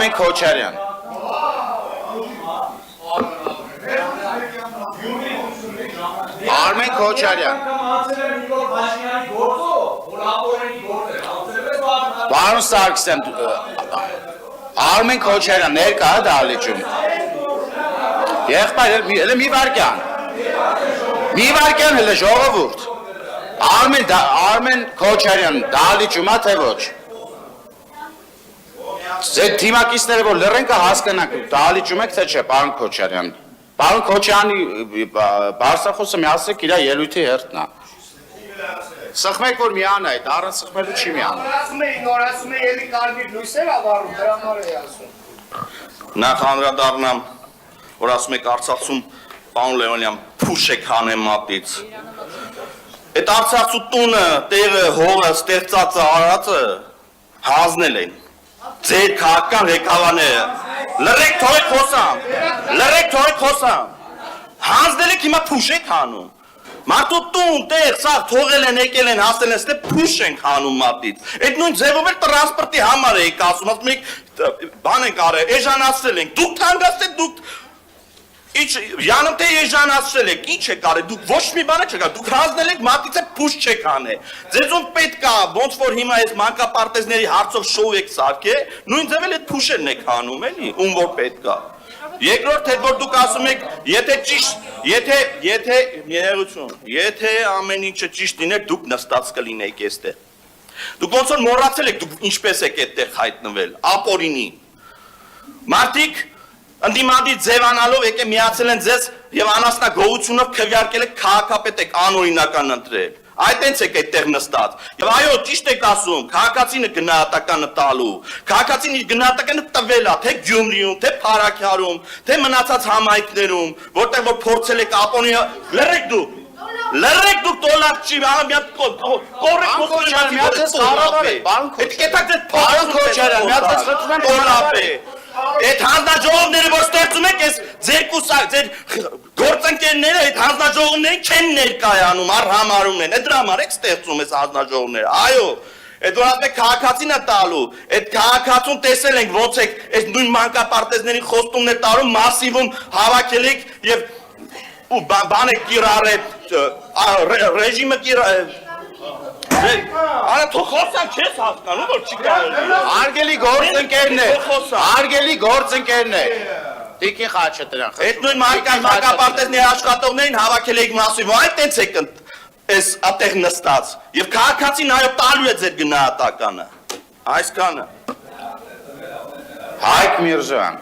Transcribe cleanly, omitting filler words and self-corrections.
Armen Koçaryan. Armen Koçaryan. Պարոն Սարգսյան, Armen Koçaryan ներկա է դահլիճում։ Եղբայր, հələ մի վարկյան։ Մի վարկյան հələ ժողովուրդ։ Armen Koçaryan դահլիճում է թե ոչ։ Ձեր թիմակիցները որ լռեն կա հասկանանք դահլիճում եք թե չէ, պարոն Koçaryan։ Պարոն Koçaryan-ի բարձրախոսը մի ասեք իր ելույթի հերթն է։ Սխմեք որ միանա այդ, առանց սխմելու չի միանա։ Նորացում է ելի կարմիր լույսեր ավարում, դրա համար է ասում։ Նախ անդրադառնամ, որ ասում եք Արցախում պարոն Լեոնյան փուշ եք հանեմ մատից։ Այդ Արցախու տունը, տեղը, հողը, ստեղծածը, արածը հանձնել են։ Ձեր քաղաքական ղեկավարները լռեք թողեք խոսամ։ Հանձնել եք հիմա փուշ եք հանում։ Մարդու տուն, տեղ, սաղ թողել են, եկել են, հասել են, ստե փուշ ենք հանում մատից։ Այդ նույն ձևով էլ տրանսպորտի համար եք ասում, ասում եք բան ենք արել, էժանացրել ենք, դուք թանկացրել, դուք Յանım te եժանացրել եք, ինչ եք արել, դուք ոչ մի բան չեք արել, դուք հանձնել եք մատից է փուշ չեք անել։ Ձեզում պետք է, ոնց որ հիմա այս մանկապարտեզների հարցով շոու եք սարքել, նույն ձև էլ այդ փուշերն եք հանում, էլի, ում որ պետք է։ Երկրորդ հետ որ դուք ասում եք, եթե ամեն ինչը ճիշտ լիներ, դուք նստած կլինեիք այստեղ։ Դուք ոնց որ մոռացել եք, դուք ինչպես եք այդտեղ հայտնվել, ապօրինի։ Մարդիկ ընդդիմադիր ձևանալով եկե միացել են ձեզ եւ անասնագողությունով քվեարկել եք քաղաքապետ եք անօրինական ընտրել։ Այդ տենց եք այդտեղ նստած։ Եվ այո, ճիշտ եք ասում, քաղաքացինը գնահատականը տալու։ Քաղաքացին իր գնահատականը տվել է, թե Գյումրիում, թե Փարաքյարում, թե մնացած համայնքներում, որտեղ որ փորձել եք ապոնի Լռեք դուք դոլար չի, ամյա կորեք Այդ հանձնաժողովները որ ստեղծում եք, ձեր գործընկերները այդ հանձնաժողովներին չեն ներկայանում, առհամարում են, այդ դրա համար եք ստեղծում այս հանձնաժողովները, այո, այդ որ ասում եք քաղաքացին է տալու, այդ քաղաքացուն տեսել ենք ոնց եք այս նույն մանկապարտեզների խոստումներ տարում, մասիվում հավաքել եք եւ բան եք կիրառել, ռեժիմը կիրառել Արա թող խոսան չես հասկանում որ չի կարելի Արգելի գործընկերն է Տիկին Խաչատրյան Այդ նույն մանկապարտեզների աշխատողներին հավաքել եք մասիվ այդ տենց եք այս ատեղ նստած եւ քաղաքացին այո տալու է ձեր գնահատականը այսքանը Հայկ Միրզոյան